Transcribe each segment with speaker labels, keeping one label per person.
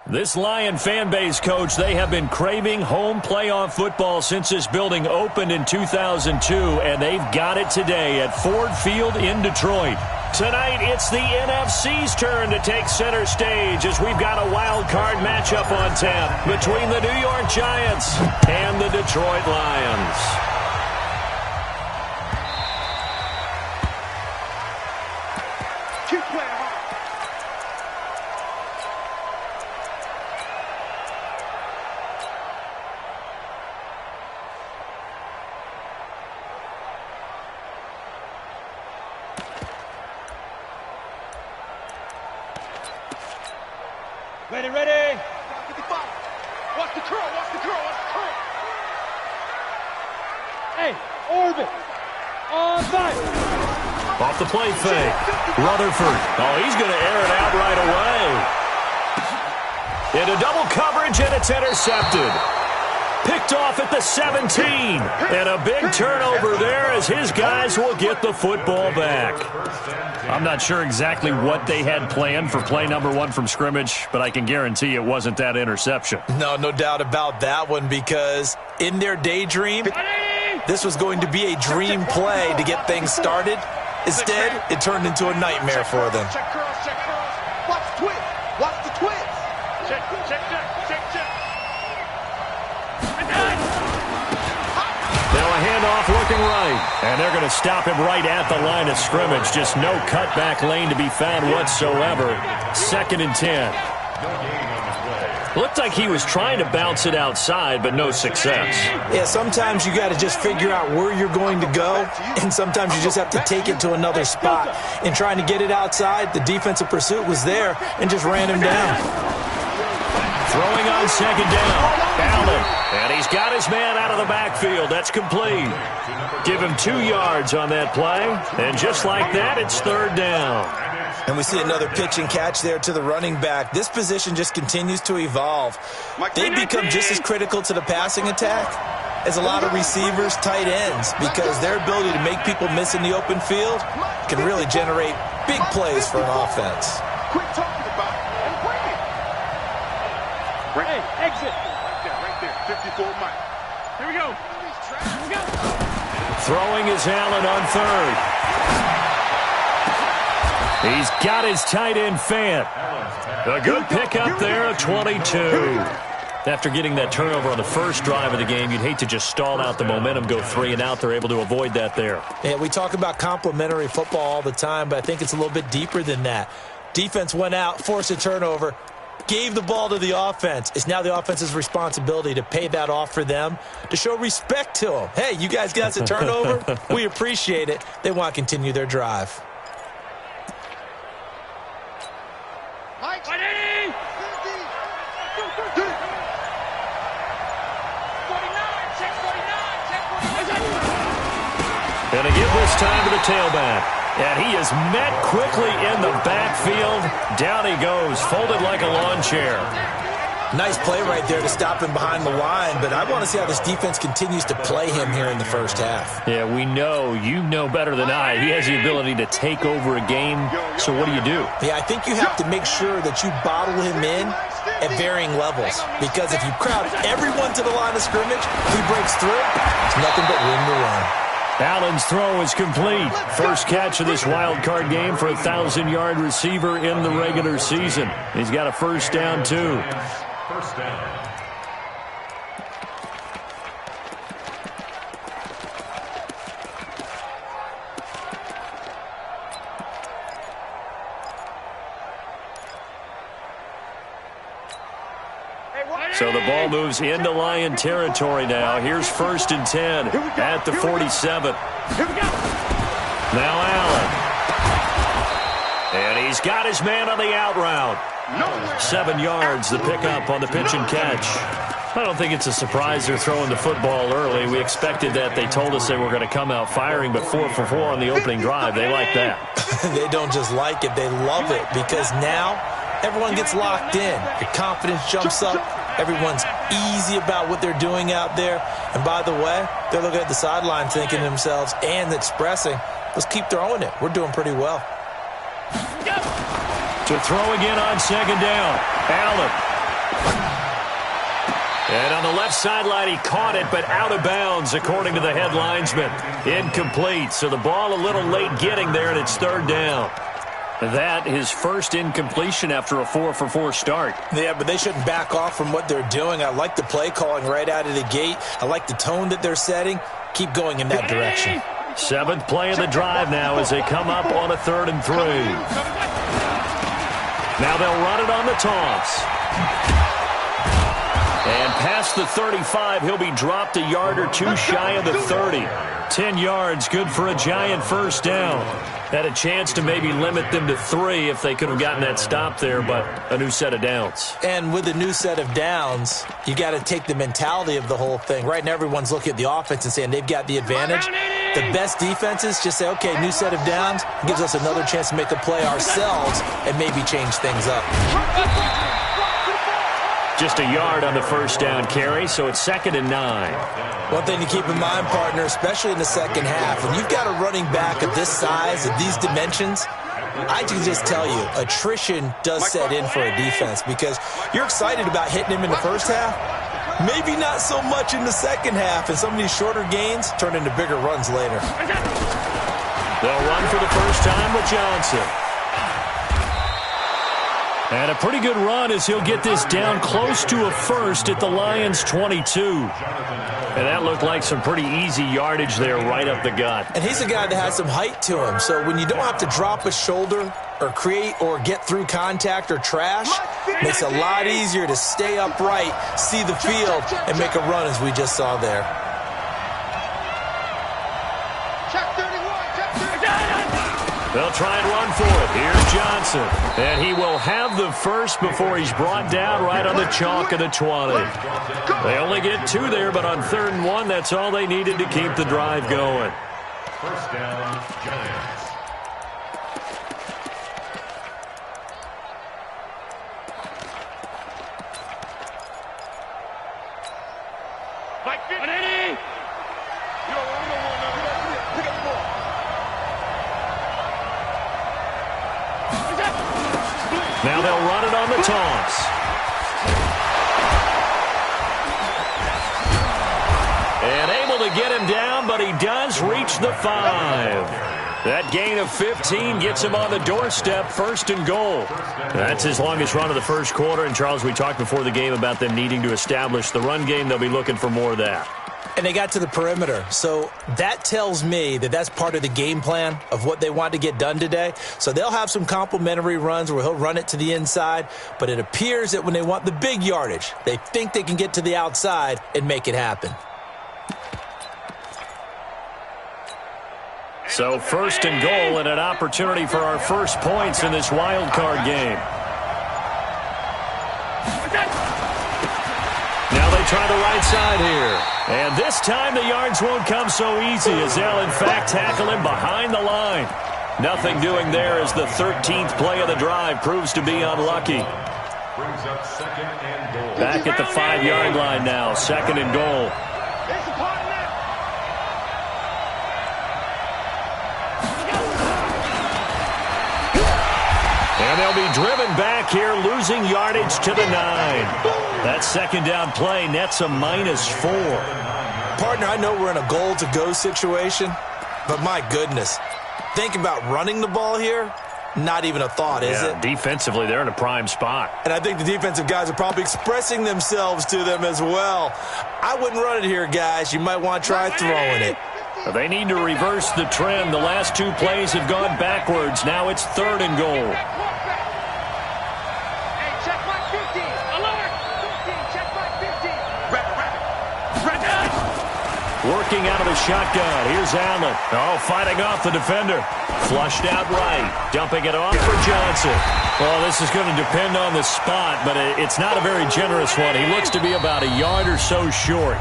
Speaker 1: This Lion fan base, Coach, they have been craving home playoff football since this building opened in 2002, and they've got it today at Ford Field in Detroit. Tonight, it's the NFC's turn to take center stage as we've got a wild card matchup on tap between the New York Giants and the Detroit Lions.
Speaker 2: Ready, ready. Watch the curl, watch the curl, watch the curl. Hey, orbit. On fire.
Speaker 1: Off the play fake. Rutherford. Oh, he's going to air it out right away. Into double coverage, and it's intercepted. Picked off at the 17. And a big turnover there as his guys will get the football back. I'm not sure exactly what they had planned for play number 1 from scrimmage, but I can guarantee it wasn't that interception.
Speaker 3: No doubt about that one, because in their daydream, this was going to be a dream play to get things started. Instead, it turned into a nightmare for them.
Speaker 2: Check curls, check curls. Watch the twist. Watch the twist. Check, check, check, check, check.
Speaker 1: Now a handoff looking right. And they're going to stop him right at the line of scrimmage. Just no cutback lane to be found whatsoever. 2nd and 10. Looked like he was trying to bounce it outside, but no success.
Speaker 3: Yeah, sometimes you got to just figure out where you're going to go, and sometimes you just have to take it to another spot. In trying to get it outside, the defensive pursuit was there and just ran him down.
Speaker 1: Throwing on 2nd down. Allen. And he's got his man out of the backfield. That's complete. Give him 2 yards on that play. And just like that, it's 3rd down.
Speaker 3: And we see another pitch and catch there to the running back. This position just continues to evolve. They become just as critical to the passing attack as a lot of receivers, tight ends, because their ability to make people miss in the open field can really generate big plays for an offense.
Speaker 2: Quit talking about it and bring it. Hey, exit. Right there, 54 Mike. Here we go. Here we go.
Speaker 1: Throwing is Allen on 3rd. He's got his tight end Fant. A good pickup there, a 22. After getting that turnover on the first drive of the game, you'd hate to just stall out the momentum, go 3 and out. They're able to avoid that there.
Speaker 3: Yeah, we talk about complementary football all the time, but I think it's a little bit deeper than that. Defense went out, forced a turnover, gave the ball to the offense. It's now the offense's responsibility to pay that off for them, to show respect to them. Hey, you guys got us a turnover? We appreciate it. They want to continue their drive.
Speaker 2: Mike.
Speaker 1: And to give this time to the tailback. And he is met quickly in the backfield. Down he goes, folded like a lawn chair.
Speaker 3: Nice play right there to stop him behind the line, but I want to see how this defense continues to play him here in the first half.
Speaker 1: Yeah, we know. You know better than I. He has the ability to take over a game. So what do you do?
Speaker 3: Yeah, I think you have to make sure that you bottle him in at varying levels, because if you crowd everyone to the line of scrimmage, he breaks through, it's nothing but room to run.
Speaker 1: Allen's throw is complete. First catch of this wild card game for a 1,000-yard receiver in the regular season. He's got a first down, too. First down. So the ball moves into Lion territory now. Here's 1st and 10 at the 47. Now Allen. And he's got his man on the out route. 7 yards, the pickup on the pitch and catch. I don't think it's a surprise they're throwing the football early. We expected that. They told us they were going to come out firing, but 4 for 4 on the opening drive. They like that.
Speaker 3: They don't just like it, they love it, because now everyone gets locked in. Your confidence jumps up. Everyone's easy about what they're doing out there. And by the way, they're looking at the sideline thinking to themselves and expressing, let's keep throwing it. We're doing pretty well.
Speaker 1: To throw again on 2nd down. Allen. And on the left sideline, he caught it, but out of bounds, according to the head linesman. Incomplete, so the ball a little late getting there, and it's third down. That his first incompletion after a 4-for-4 start.
Speaker 3: Yeah, but they shouldn't back off from what they're doing. I like the play calling right out of the gate. I like the tone that they're setting. Keep going in that direction.
Speaker 1: Seventh play of the drive now as they come up on a 3rd and 3. Now they'll run it on the toss. And past the 35, he'll be dropped a yard or two shy of the 30. 10 yards, good for a giant first down. Had a chance to maybe limit them to 3 if they could have gotten that stop there, but a new set of downs.
Speaker 3: And with a new set of downs, you got to take the mentality of the whole thing. Right now, everyone's looking at the offense and saying they've got the advantage. The best defenses just say, okay, new set of downs, gives us another chance to make a play ourselves and maybe change things up.
Speaker 1: Just a yard on the first down carry, so it's 2nd and 9.
Speaker 3: One thing to keep in mind, partner, especially in the second half, when you've got a running back of this size, of these dimensions, I can just tell you, attrition does set in for a defense because you're excited about hitting him in the first half, maybe not so much in the second half, and some of these shorter gains turn into bigger runs later.
Speaker 1: They'll run for the first time with Johnson. And a pretty good run as he'll get this down close to a first at the Lions' 22. And that looked like some pretty easy yardage there right up the gut.
Speaker 3: And he's a guy that has some height to him, so when you don't have to drop a shoulder or create or get through contact or trash, makes it a lot easier to stay upright, see the field, and make a run as we just saw there.
Speaker 1: They'll try and run for it. Here's Johnson. And he will have the first before he's brought down right on the chalk of the 20. They only get 2 there, but on 3rd and 1, that's all they needed to keep the drive going.
Speaker 2: First down, Giants.
Speaker 1: Now they'll run it on the toss. And able to get him down, but he does reach the 5. That gain of 15 gets him on the doorstep, 1st and goal. That's his longest run of the first quarter. And, Charles, we talked before the game about them needing to establish the run game. They'll be looking for more of that.
Speaker 3: And they got to the perimeter. So that tells me that that's part of the game plan of what they want to get done today. So they'll have some complimentary runs where he'll run it to the inside. But it appears that when they want the big yardage, they think they can get to the outside and make it happen.
Speaker 1: So 1st and goal and an opportunity for our first points in this wild card game. Now they try the right side here. And this time the yards won't come so easy as they'll, in fact, tackle him behind the line. Nothing doing there as the 13th play of the drive proves to be unlucky. Back at the 5-yard line now, 2nd and goal. And they'll be driven back here, losing yardage to the 9. That 2nd down play nets a -4.
Speaker 3: Partner, I know we're in a goal-to-go situation, but my goodness, think about running the ball here. Not even a thought, is it?
Speaker 1: Defensively, they're in a prime spot.
Speaker 3: And I think the defensive guys are probably expressing themselves to them as well. I wouldn't run it here, guys. You might want to try throwing it.
Speaker 1: They need to reverse the trend. The last 2 plays have gone backwards. Now it's 3rd and goal. Working out of the shotgun. Here's Allen. Oh, fighting off the defender. Flushed out right. Dumping it off for Johnson. Well, this is going to depend on the spot, but it's not a very generous one. He looks to be about a yard or so short.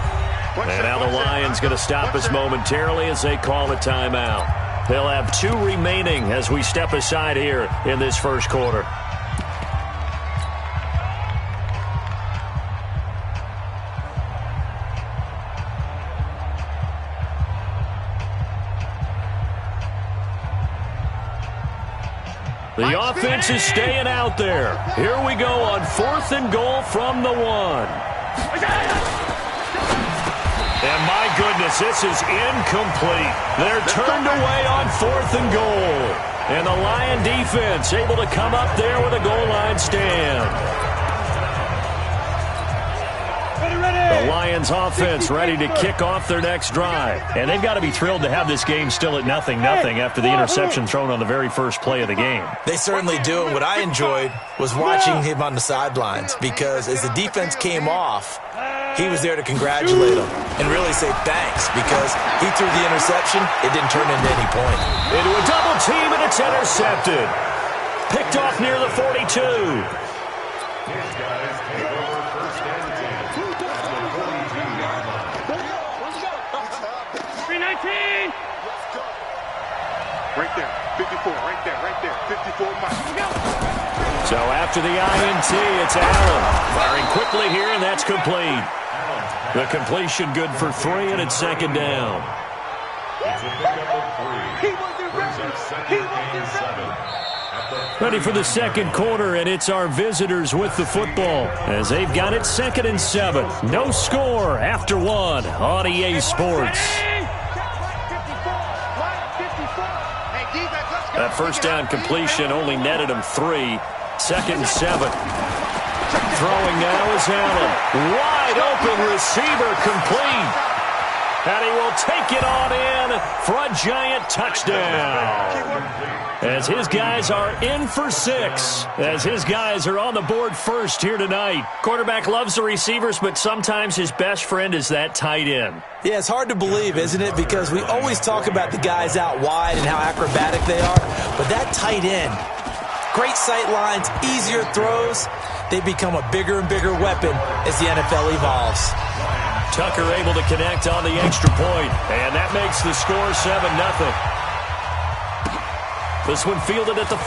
Speaker 1: And now the Lions going to stop us momentarily as they call a timeout. They'll have 2 remaining as we step aside here in this first quarter. The offense is staying out there. Here we go on 4th and goal from the 1. And my goodness, this is incomplete. They're turned away on 4th and goal. And the Lion defense able to come up there with a goal line stand. The Lions offense ready to kick off their next drive. And they've got to be thrilled to have this game still at 0-0 after the interception thrown on the very first play of the game.
Speaker 3: They certainly do. And what I enjoyed was watching him on the sidelines, because as the defense came off, he was there to congratulate them and really say thanks, because he threw the interception. It didn't turn into any point.
Speaker 1: Into a double team, and it's intercepted. Picked off near the 42.
Speaker 2: 319. Right there, 54, right there, 54 miles.
Speaker 1: So after the INT, it's Allen. Firing quickly here, and that's complete. The completion good for 3, and it's 2nd down. Ready for the second quarter, and it's our visitors with the football as they've got it 2nd and 7. No score after 1 on EA Sports. That first down completion only netted him 3. 2nd and 7. Throwing now is Allen. Wide open receiver, complete. And he will take it on in for a giant touchdown. As his guys are in for 6. As his guys are on the board first here tonight. Quarterback loves the receivers, but sometimes his best friend is that tight end.
Speaker 3: Yeah, it's hard to believe, isn't it? Because we always talk about the guys out wide and how acrobatic they are. But that tight end, great sight lines, easier throws. They become a bigger and bigger weapon as the NFL evolves.
Speaker 1: Tucker able to connect on the extra point, and that makes the score 7-0. This one fielded at the 5.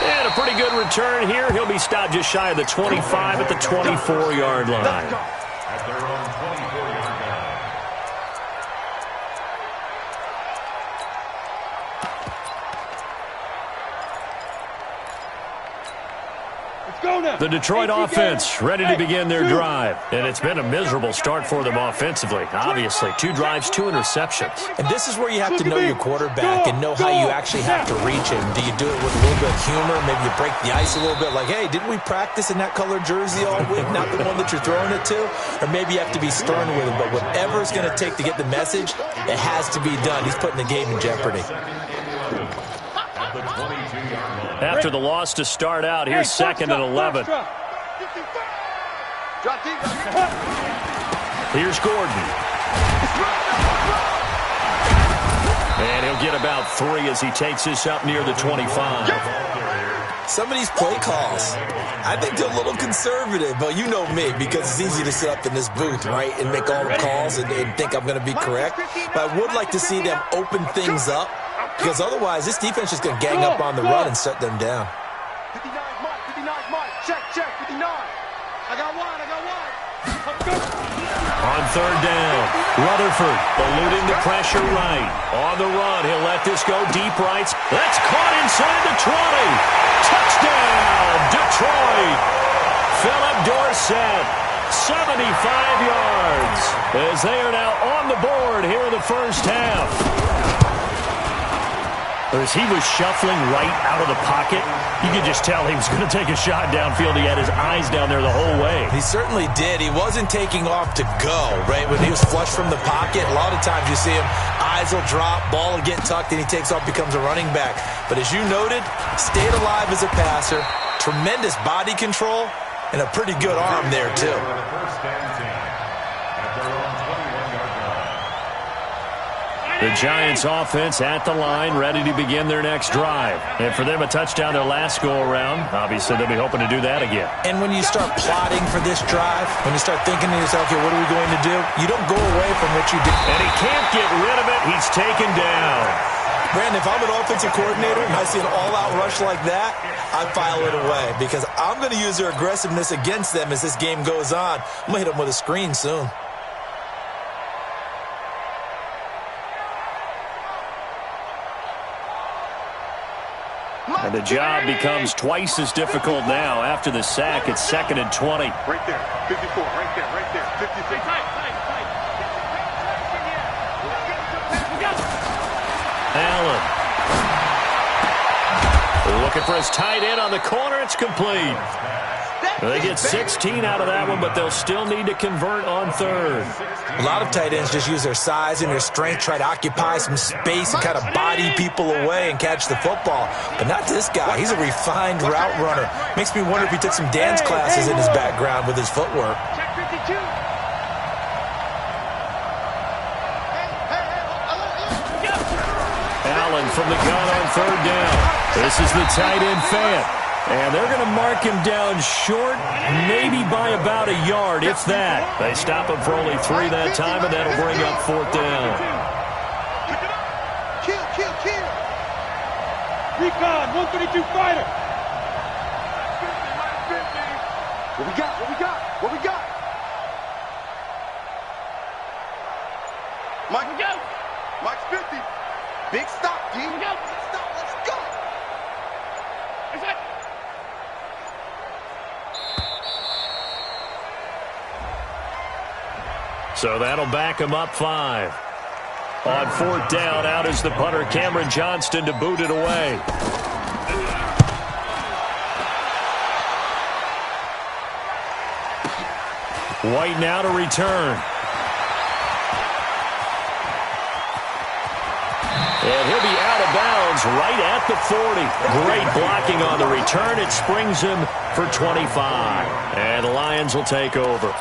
Speaker 1: And a pretty good return here. He'll be stopped just shy of the 25 at the 24-yard line.
Speaker 4: At their own 24-yard line.
Speaker 1: The Detroit offense ready to begin their drive. And it's been a miserable start for them offensively. Obviously, 2 drives, 2 interceptions.
Speaker 3: And this is where you have to know your quarterback and know how you actually have to reach him. Do you do it with a little bit of humor? Maybe you break the ice a little bit, like, hey, didn't we practice in that colored jersey all week, not the one that you're throwing it to? Or maybe you have to be stern with him. But whatever it's going to take to get the message, it has to be done. He's putting the game in jeopardy.
Speaker 1: After the loss to start out, here's 2nd and 11. Here's Gordon. And he'll get about 3 as he takes this up near the 25.
Speaker 3: Some of these play calls, I think they're a little conservative, but you know me, because it's easy to sit up in this booth, right, and make all the calls and think I'm going to be correct. But I would like to see them open things up, because otherwise this defense is going to gang up on the run and shut them down.
Speaker 2: 59 Mike, check, 59. I got one.
Speaker 1: On 3rd down, Rutherford eluding the pressure right. On the run, he'll let this go deep right. That's caught inside the 20. Touchdown, Detroit. Philip Dorsett, 75 yards, as they are now on the board here in the first half. As he was shuffling right out of the pocket, you could just tell he was going to take a shot downfield. He had his eyes down there the whole way.
Speaker 3: He certainly did. He wasn't taking off to go, right? When he was flush from the pocket, a lot of times you see him, eyes will drop, ball will get tucked, and he takes off, becomes a running back. But as you noted, stayed alive as a passer, tremendous body control, and a pretty good arm there, too.
Speaker 1: The Giants offense at the line, ready to begin their next drive. And for them, a touchdown their last go-around. Obviously, they'll be hoping to do that again.
Speaker 3: And when you start plotting for this drive, when you start thinking to yourself, okay, what are we going to do? You don't go away from what you did.
Speaker 1: And he can't get rid of it. He's taken down.
Speaker 3: Brandon, if I'm an offensive coordinator and I see an all-out rush like that, I file it away because I'm going to use their aggressiveness against them as this game goes on. I'm going to hit them with a screen soon.
Speaker 1: And the job becomes twice as difficult now. After the sack, it's 2nd and 20.
Speaker 2: Right there, 54, right there, 54.
Speaker 1: Allen. Looking for his tight end on the corner. It's complete. They get 16 out of that one, but they'll still need to convert on 3rd.
Speaker 3: A lot of tight ends just use their size and their strength, try to occupy some space and kind of body people away and catch the football. But not this guy. He's a refined route runner. Makes me wonder if he took some dance classes in his background with his footwork.
Speaker 1: Allen from the gun on 3rd down. This is the tight end Fant. And they're going to mark him down short, maybe by about a yard, if that. They stop him for only 3 that time, and that'll bring up 4th down.
Speaker 2: Kill. Recon, 132 fighter. What we got? Mike's 50. Big stop, D. Big stop, let's go.
Speaker 1: So that'll back him up 5. On 4th down, out is the punter, Cameron Johnston, to boot it away. White now to return. And he'll be out of bounds right at the 40. Great blocking on the return. It springs him for 25. And the Lions will take over.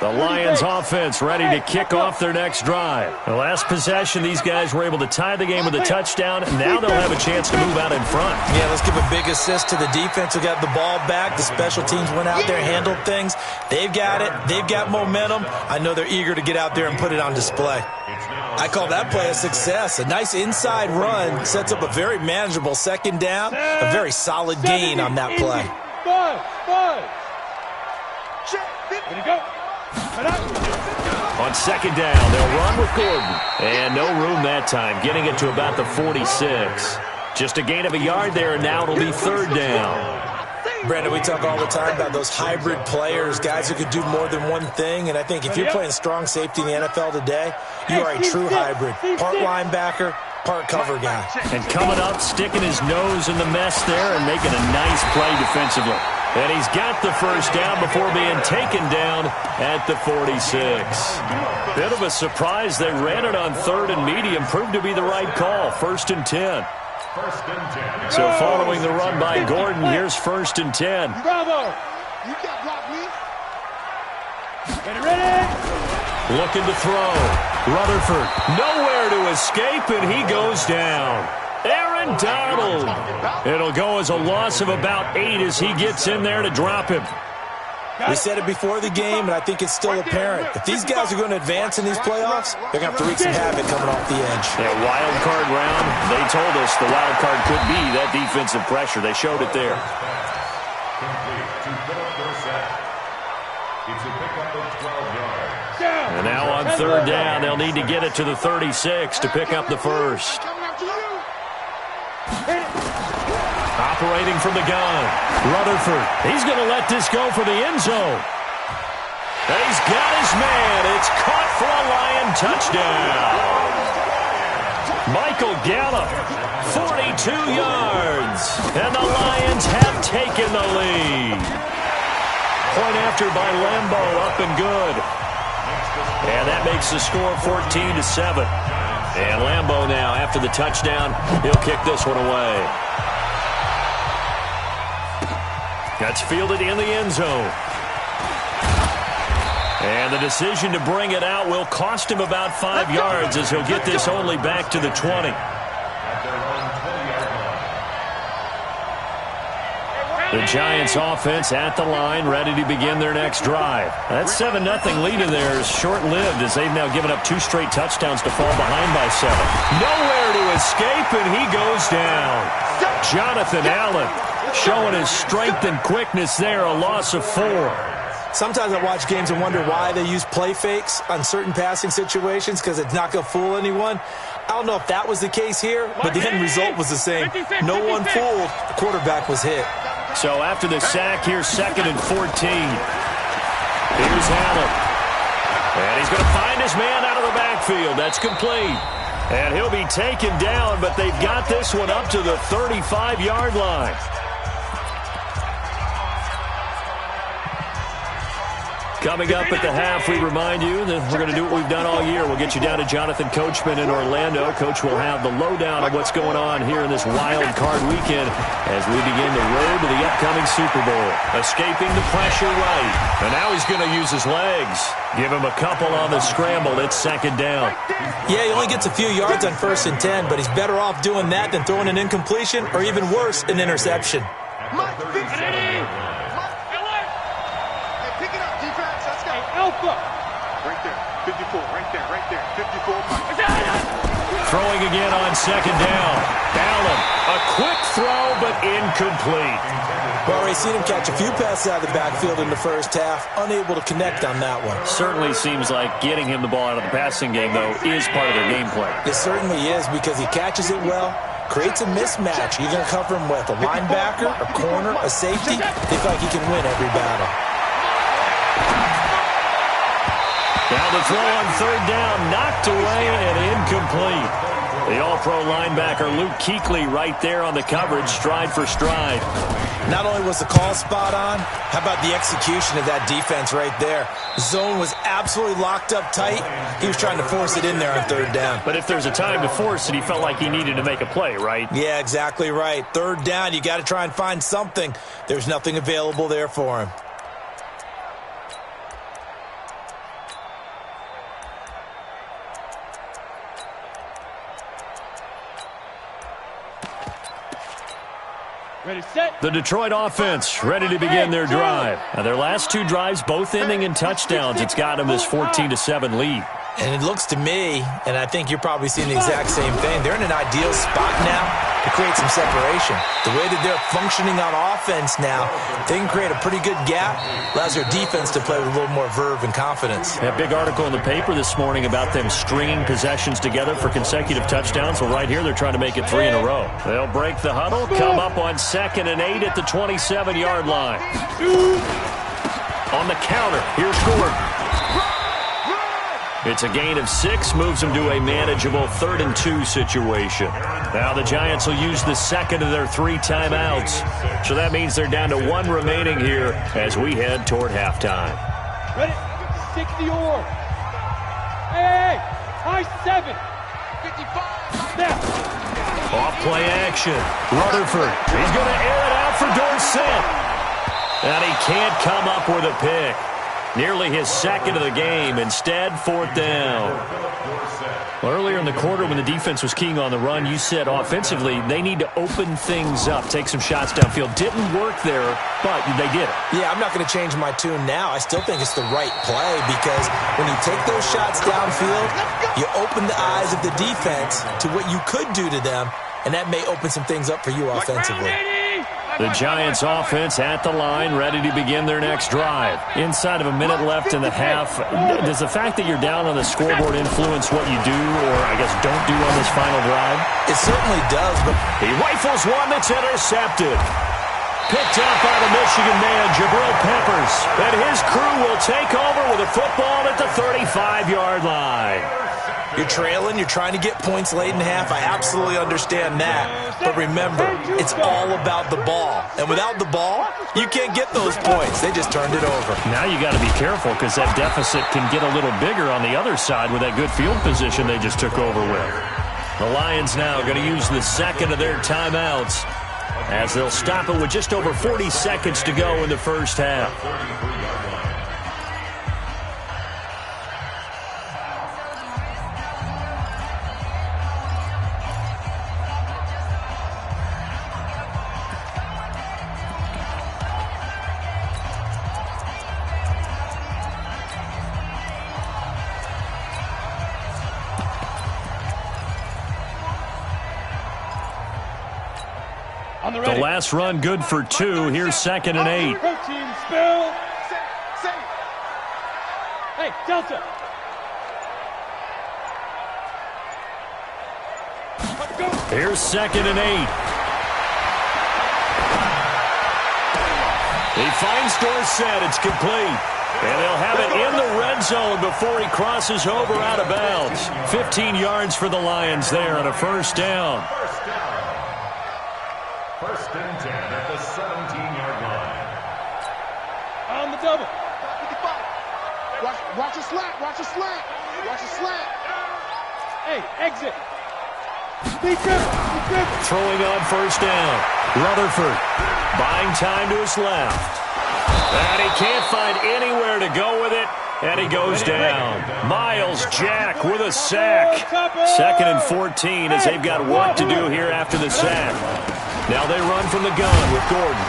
Speaker 1: The Lions offense ready to kick off their next drive. The last possession, these guys were able to tie the game with a touchdown, and now they'll have a chance to move out in front.
Speaker 3: Yeah, let's give a big assist to the defense who got the ball back. The special teams went out there, handled things. They've got it. They've got momentum. I know they're eager to get out there and put it on display. I call that play a success. A nice inside run sets up a very manageable 2nd down. A very solid gain on that play.
Speaker 2: 5. Ready to go.
Speaker 1: On 2nd down, they'll run with Gordon. And no room that time, getting it to about the 46. Just a gain of a yard there, and now it'll be 3rd down.
Speaker 3: Brandon, we talk all the time about those hybrid players, guys who could do more than one thing. And I think if you're playing strong safety in the NFL today, you are a true hybrid. Part linebacker, part cover guy.
Speaker 1: And coming up, sticking his nose in the mess there and making a nice play defensively. And he's got the 1st down before being taken down at the 46. Bit of a surprise. They ran it on 3rd and medium. Proved to be the right call. 1st and 10. So following the run by Gordon, here's 1st and 10.
Speaker 2: Bravo. You got blocked me. Ready.
Speaker 1: Looking to throw. Rutherford nowhere to escape, and he goes down. Aaron Donald. It'll go as a loss of about 8 as he gets in there to drop him.
Speaker 3: We said it before the game, and I think it's still apparent. If these guys are going to advance in these playoffs, they're going to have to wreak some havoc coming off the edge.
Speaker 1: Yeah, wild card round. They told us the wild card could be that defensive pressure. They showed it there. And now on 3rd down, they'll need to get it to the 36 to pick up the 1st. Operating from the gun, Rutherford. He's going to let this go for the end zone. And he's got his man. It's caught for a Lion touchdown. Michael Gallup, 42 yards. And the Lions have taken the lead. Point after by Lambo, up and good. And that makes the score 14-7. And Lambo now, after the touchdown, he'll kick this one away. That's fielded in the end zone. And the decision to bring it out will cost him about 5 yards as he'll get this only back to the 20. The Giants offense at the line, ready to begin their next drive. That 7-0 lead in there is short-lived as they've now given up 2 straight touchdowns to fall behind by 7. Nowhere to escape, and he goes down. Jonathan Allen showing his strength and quickness there, a loss of 4.
Speaker 3: Sometimes I watch games and wonder why they use play fakes on certain passing situations because it's not going to fool anyone. I don't know if that was the case here, but the end result was the same. No one fooled. The quarterback was hit.
Speaker 1: So after the sack, here's 2nd and 14. Here's Allen. And he's going to find his man out of the backfield. That's complete. And he'll be taken down, but they've got this one up to the 35-yard line. Coming up at the half, we remind you that we're going to do what we've done all year. We'll get you down to Jonathan Coachman in Orlando. Coach will have the lowdown of what's going on here in this wild card weekend as we begin the road to the upcoming Super Bowl. Escaping the pressure right. And now he's going to use his legs. Give him a couple on the scramble. It's 2nd down.
Speaker 3: Yeah, he only gets a few yards on 1st and 10, but he's better off doing that than throwing an incompletion or even worse, an interception.
Speaker 2: Alpha. Right there. 54. Right there. 54.
Speaker 1: Throwing again on 2nd down. Allen. A quick throw, but incomplete.
Speaker 3: Well, we've seen him catch a few passes out of the backfield in the first half. Unable to connect on that one.
Speaker 1: Certainly seems like getting him the ball out of the passing game, though, is part of their game plan.
Speaker 3: It certainly is because he catches it well, creates a mismatch. You're going to cover him with a linebacker, a corner, a safety. They feel like he can win every battle.
Speaker 1: Now the throw on 3rd down, knocked away and incomplete. The all-pro linebacker Luke Kuechly right there on the coverage, stride for stride.
Speaker 3: Not only was the call spot on, how about the execution of that defense right there? The zone was absolutely locked up tight. He was trying to force it in there on 3rd down.
Speaker 1: But if there's a time to force it, he felt like he needed to make a play, right?
Speaker 3: Yeah, exactly right. 3rd down, you got to try and find something. There's nothing available there for him.
Speaker 2: Ready, set.
Speaker 1: The Detroit offense ready to begin their drive. Now, their last 2 drives, both ending in touchdowns. It's got them this 14-7 lead.
Speaker 3: And it looks to me, and I think you're probably seeing the exact same thing, they're in an ideal spot now to create some separation. The way that they're functioning on offense now, they can create a pretty good gap, allows their defense to play with a little more verve and confidence.
Speaker 1: A big article in the paper this morning about them stringing possessions together for consecutive touchdowns. Well, right here, they're trying to make it 3 in a row. They'll break the huddle, come up on 2nd and 8 at the 27-yard line. On the counter, here's Gordon. It's a gain of 6, moves them to a manageable 3rd and 2 situation. Now the Giants will use the 2nd of their 3 timeouts. So that means they're down to 1 remaining here as we head toward halftime.
Speaker 2: Ready? 60 or. Hey, high 7. 55. Now.
Speaker 1: Off play action. Rutherford. He's going to air it out for Dorsett. And he can't come up with a pick. Nearly his 2nd of the game. Instead, 4th down. Well, earlier in the quarter when the defense was keying on the run, you said offensively they need to open things up, take some shots downfield. Didn't work there, but they did it.
Speaker 3: Yeah, I'm not going to change my tune now. I still think it's the right play because when you take those shots downfield, you open the eyes of the defense to what you could do to them, and that may open some things up for you offensively.
Speaker 1: The Giants offense at the line, ready to begin their next drive. Inside of a minute left in the half, does the fact that you're down on the scoreboard influence what you do or, I guess, don't do on this final drive?
Speaker 3: It certainly does, but
Speaker 1: he rifles one that's intercepted. Picked up by the Michigan man, Jabril Peppers. And his crew will take over with a football at the 35-yard line.
Speaker 3: You're trailing, you're trying to get points late in half. I absolutely understand that. But remember, it's all about the ball. And without the ball, you can't get those points. They just turned it over.
Speaker 1: Now you got to be careful because that deficit can get a little bigger on the other side with that good field position they just took over with. The Lions now going to use the 2nd of their timeouts as they'll stop it with just over 40 seconds to go in the first half. The last run good for 2. Here's 2nd and 8.
Speaker 2: Protein spill. Hey, Delta.
Speaker 1: Here's 2nd and 8. He finds Dorsett. It's complete. And they'll have it in the red zone before he crosses over out of bounds. 15 yards for the Lions there on a first down.
Speaker 4: First and 10 at the 17-yard line.
Speaker 2: On the double.
Speaker 5: Watch a slant. Watch a slant. Watch a slant.
Speaker 2: Hey, exit. Speed dribble.
Speaker 1: Throwing on first down. Rutherford buying time to his left. And he can't find anywhere to go with it. And he goes down. Miles Jack with a sack. 2nd and 14 as they've got work to do here after the sack. Now they run from the gun with Gordon.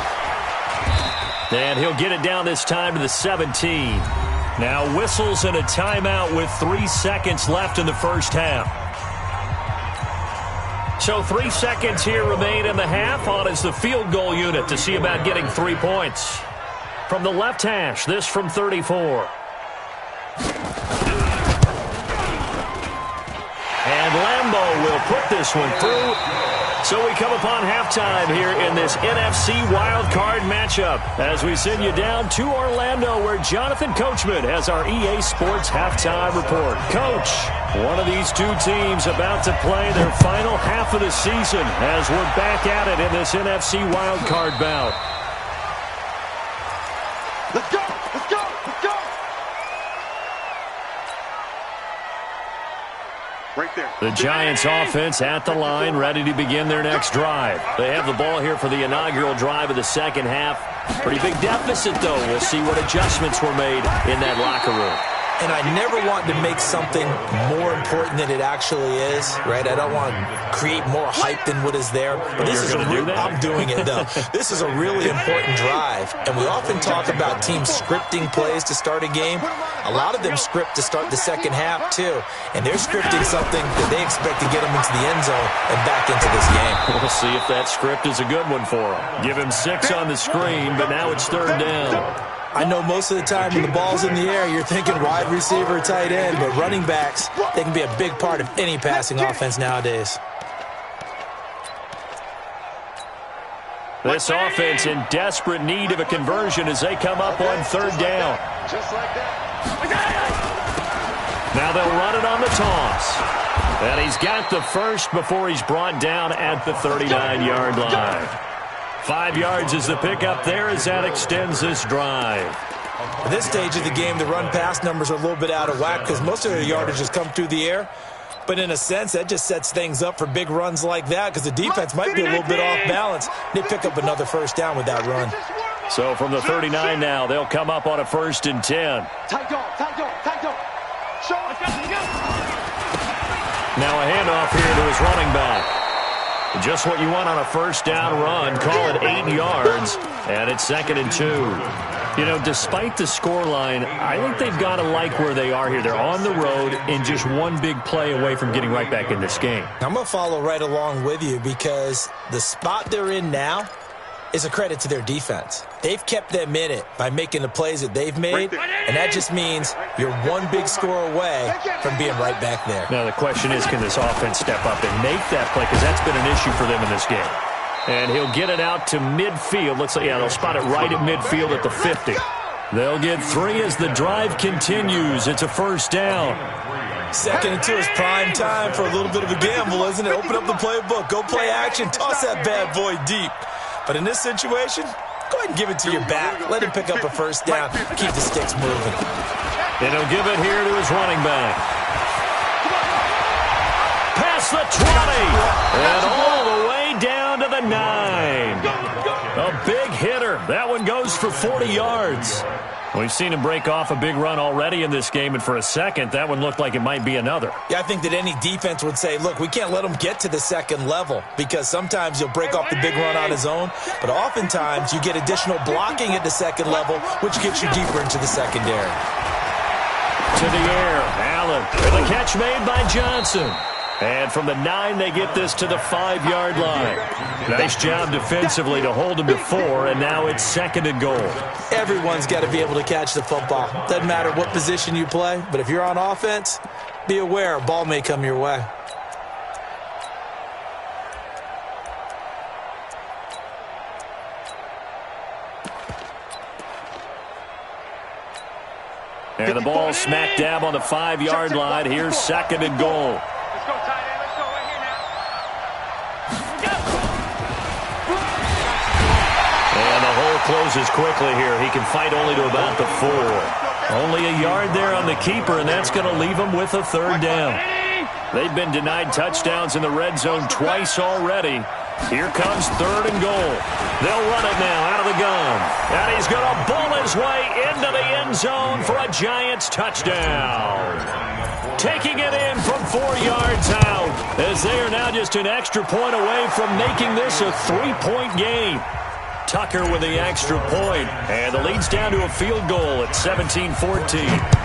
Speaker 1: And he'll get it down this time to the 17. Now whistles and a timeout with 3 seconds left in the first half. So 3 seconds here remain in the half. On is the field goal unit to see about getting 3 points. From the left hash, this from 34. And Lambeau will put this one through. So we come upon halftime here in this NFC wildcard matchup as we send you down to Orlando where Jonathan Coachman has our EA Sports halftime report. Coach, one of these two teams about to play their final half of the season as we're back at it in this NFC wildcard bout.
Speaker 5: Let's go. Let's go. Let's go.
Speaker 2: Right there.
Speaker 1: The Giants offense at the line, ready to begin their next drive. They have the ball here for the inaugural drive of the second half. Pretty big deficit, though. We'll see what adjustments were made in that locker room.
Speaker 3: And I never want to make something more important than it actually is, right? I don't want to create more hype than what is there. But this is I'm doing it, though. This is a really important drive. And we often talk about teams scripting plays to start a game. A lot of them script to start the second half, too. And they're scripting something that they expect to get them into the end zone and back into this game.
Speaker 1: We'll see if that script is a good one for them. Give him 6 on the screen, but now it's 3rd down.
Speaker 3: I know most of the time when the ball's in the air, you're thinking wide receiver, tight end, but running backs, they can be a big part of any passing offense nowadays.
Speaker 1: This offense in desperate need of a conversion as they come up on 3rd down.
Speaker 5: Just like that.
Speaker 1: Now they'll run it on the toss. And he's got the first before he's brought down at the 39-yard line. 5 yards is the pickup there as that extends this drive.
Speaker 3: At this stage of the game, the run-pass numbers are a little bit out of whack because most of their yardage has come through the air. But in a sense, that just sets things up for big runs like that because the defense might be a little bit off balance. They pick up another first down with that run.
Speaker 1: So from the 39 now, they'll come up on a 1st and 10.
Speaker 5: Tight dog, tight dog, tight dog. Show us, go.
Speaker 1: Now a handoff here to his running back. Just what you want on a first down run. Call it 8 yards, and it's 2nd and 2. You know, despite the scoreline, I think they've got to like where they are here. They're on the road and just one big play away from getting right back in this game.
Speaker 3: I'm going to follow right along with you because the spot they're in now is a credit to their defense. They've kept them in it by making the plays that they've made, and that just means you're one big score away from being right back there.
Speaker 1: Now the question is, can this offense step up and make that play? Because that's been an issue for them in this game. And he'll get it out to midfield. Let's say, yeah, they'll spot it right at midfield at the 50. They'll get 3 as the drive continues. It's a first down.
Speaker 3: 2nd and 2 is prime time for a little bit of a gamble, isn't it? Open up the playbook, go play action, toss that bad boy deep. But in this situation, go ahead and give it to your back. Let him pick up a first down. Keep the sticks moving.
Speaker 1: And he'll give it here to his running back. Past the 20. And all the way down to the 9. A big hitter. That one goes for 40 yards. We've seen him break off a big run already in this game, and for a second, that one looked like it might be another.
Speaker 3: Yeah, I think that any defense would say, look, we can't let him get to the second level because sometimes he'll break off the big run on his own, but oftentimes you get additional blocking at the second level, which gets you deeper into the secondary.
Speaker 1: To the air, Allen with a catch made by Johnson. And from the 9, they get this to the 5-yard line. Nice job defensively to hold him to 4, and now it's 2nd and goal.
Speaker 3: Everyone's got to be able to catch the football. Doesn't matter what position you play, but if you're on offense, be aware a ball may come your way.
Speaker 1: And the ball smack dab on the 5-yard line. Here's 2nd and goal.
Speaker 2: Let's go, tight end. Let's go right here now.
Speaker 1: And the hole closes quickly here. He can fight only to about the 4. Only a yard there on the keeper, and that's going to leave him with a 3rd down. They've been denied touchdowns in the red zone twice already. Here comes 3rd and goal. They'll run it now out of the gun. And he's going to bull his way into the end zone for a Giants touchdown. Taking it in from 4 yards out, as they are now just an extra point away from making this a 3-point game. Tucker with the extra point, and the lead's down to a field goal at 17-14.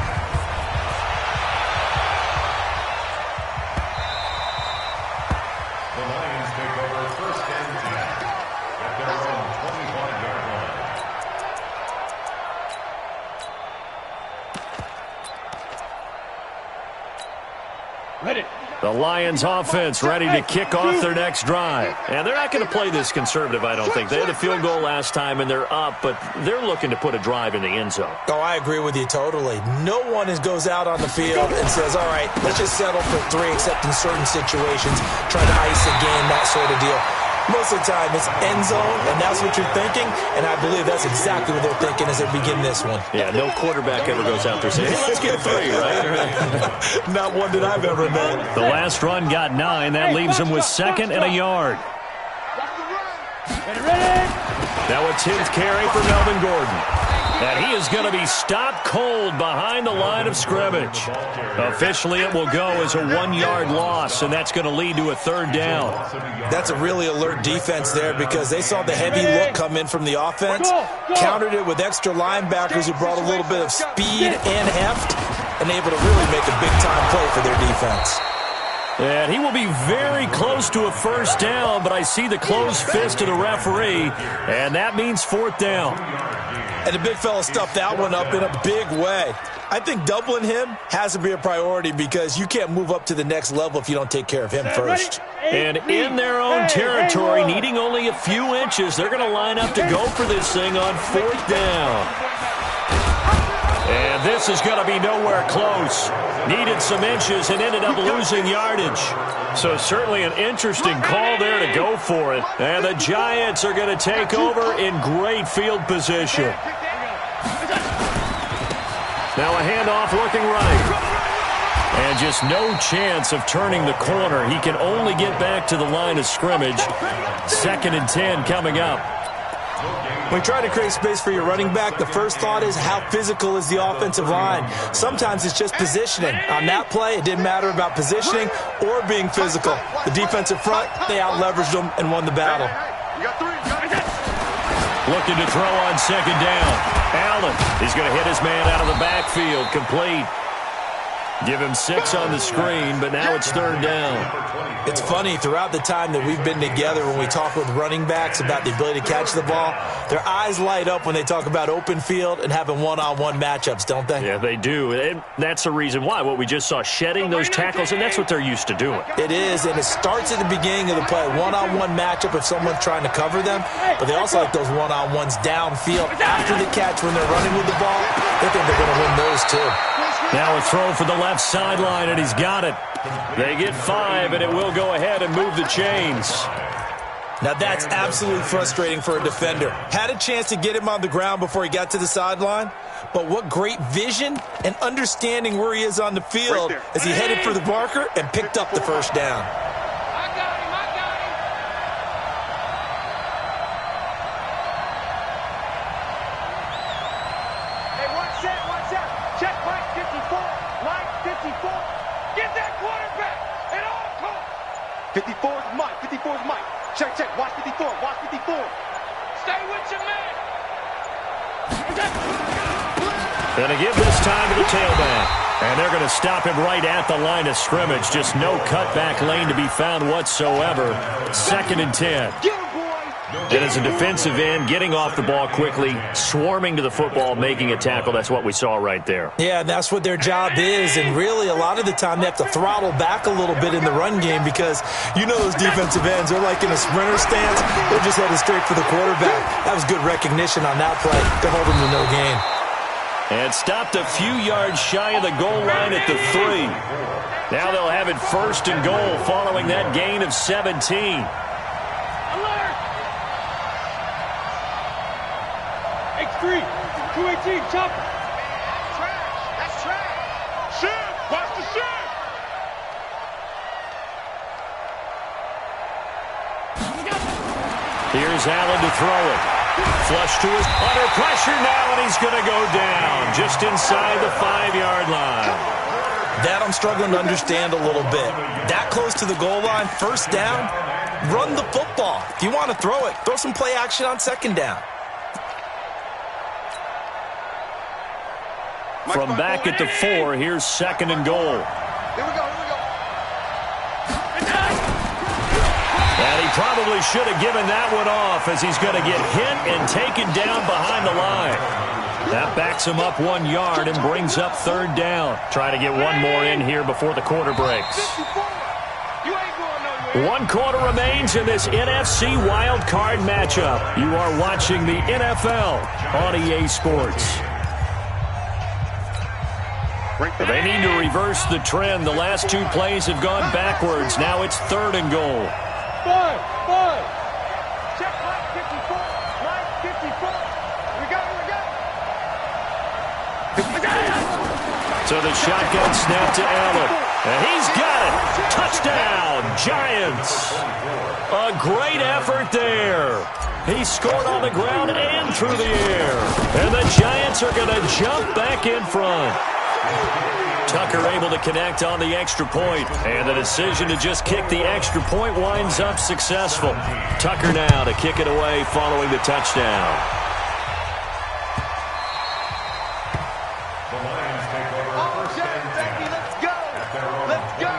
Speaker 1: The Lions offense ready to kick off their next drive. And they're not going to play this conservative, I don't think. They had a field goal last time, and they're up, but they're looking to put a drive in the end zone.
Speaker 3: Oh, I agree with you totally. No one goes out on the field and says, all right, let's just settle for 3, except in certain situations, try to ice a game, that sort of deal. Most of the time, it's end zone, and that's what you're thinking, and I believe that's exactly what they're thinking as they begin this one.
Speaker 1: Yeah, no quarterback ever goes out there saying, hey, let's get 3, right?
Speaker 3: Not one that I've ever met.
Speaker 1: The last run got 9. That leaves him with 2nd and a yard. Now a 10th carry for Melvin Gordon. And he is going to be stopped cold behind the line of scrimmage. Officially, it will go as a 1-yard loss, and that's going to lead to a 3rd down.
Speaker 3: That's a really alert defense there because they saw the heavy look come in from the offense, countered it with extra linebackers who brought a little bit of speed and heft, and able to really make a big-time play for their defense.
Speaker 1: And he will be very close to a 1st down, but I see the closed fist of the referee, and that means 4th down.
Speaker 3: And the big fella stuffed that one up in a big way. I think doubling him has to be a priority because you can't move up to the next level if you don't take care of him first.
Speaker 1: And in their own territory, needing only a few inches, they're going to line up to go for this thing on 4th down. And this is going to be nowhere close. Needed some inches and ended up losing yardage. So certainly an interesting call there to go for it. And the Giants are going to take over in great field position. Now a handoff looking right. And just no chance of turning the corner. He can only get back to the line of scrimmage. 2nd and 10 coming up.
Speaker 3: When you try to create space for your running back, the first thought is how physical is the offensive line. Sometimes it's just positioning. On that play, it didn't matter about positioning or being physical. The defensive front, they out-leveraged them and won the battle.
Speaker 1: Looking to throw on 2nd down. Allen, he's going to hit his man out of the backfield, complete. Give him 6 on the screen, but now it's 3rd down.
Speaker 3: It's funny, throughout the time that we've been together, when we talk with running backs about the ability to catch the ball, their eyes light up when they talk about open field and having one-on-one matchups, don't they?
Speaker 1: Yeah, they do. And that's the reason why. What we just saw, shedding those tackles, and that's what they're used to doing.
Speaker 3: It is, and it starts at the beginning of the play. One-on-one matchup if someone's trying to cover them, but they also like those one-on-ones downfield after the catch when they're running with the ball. They think they're going to win those too.
Speaker 1: Now a throw for the left sideline, and he's got it. They get 5, and it will go ahead and move the chains.
Speaker 3: Now that's absolutely frustrating for a defender. Had a chance to get him on the ground before he got to the sideline, but what great vision and understanding where he is on the field as he headed for the marker and picked up the 1st down.
Speaker 5: Check Mike 54. Mike 54. Get that quarterback at all costs. 54 is Mike. 54 is Mike. Check. Watch 54. Watch 54. Stay with your man.
Speaker 1: Going to give this time to the tailback. And they're going to stop him right at the line of scrimmage. Just no cutback lane to be found whatsoever. 2nd and 10. And as a defensive end, getting off the ball quickly, swarming to the football, making a tackle, that's what we saw right there.
Speaker 3: Yeah, that's what their job is, and really a lot of the time they have to throttle back a little bit in the run game because you know those defensive ends, they're like in a sprinter stance, they're just headed straight for the quarterback. That was good recognition on that play to hold them to no gain.
Speaker 1: And stopped a few yards shy of the goal line at the 3. Now they'll have it 1st and goal following that gain of 17.
Speaker 2: X3, 218, chopper. Trash, that's trash. Shit, watch the shit.
Speaker 1: Here's Allen to throw it. Flush to his under pressure now, and he's going to go down just inside the 5-yard line.
Speaker 3: That I'm struggling to understand a little bit. That close to the goal line, 1st down, run the football. If you want to throw it, throw some play action on 2nd down.
Speaker 1: From back at the 4, here's 2nd and goal.
Speaker 5: Here we go, here we go.
Speaker 1: And he probably should have given that one off, as he's going to get hit and taken down behind the line. That backs him up 1 yard and brings up 3rd down. Trying to get one more in here before the quarter breaks. 1 quarter remains in this NFC Wild Card matchup. You are watching the NFL on EA Sports. They need to reverse the trend. The last 2 plays have gone backwards. Now it's 3rd and goal.
Speaker 2: 5. Check line 54. Line 54. We got it.
Speaker 1: So the shotgun snap to Allen. And he's got it. Touchdown, Giants. A great effort there. He scored on the ground and through the air. And the Giants are going to jump back in front. Tucker able to connect on the extra point, and the decision to just kick the extra point winds up successful. Tucker now to kick it away following the touchdown.
Speaker 4: The Lions take over first and 10.
Speaker 5: Let's go. Let's go.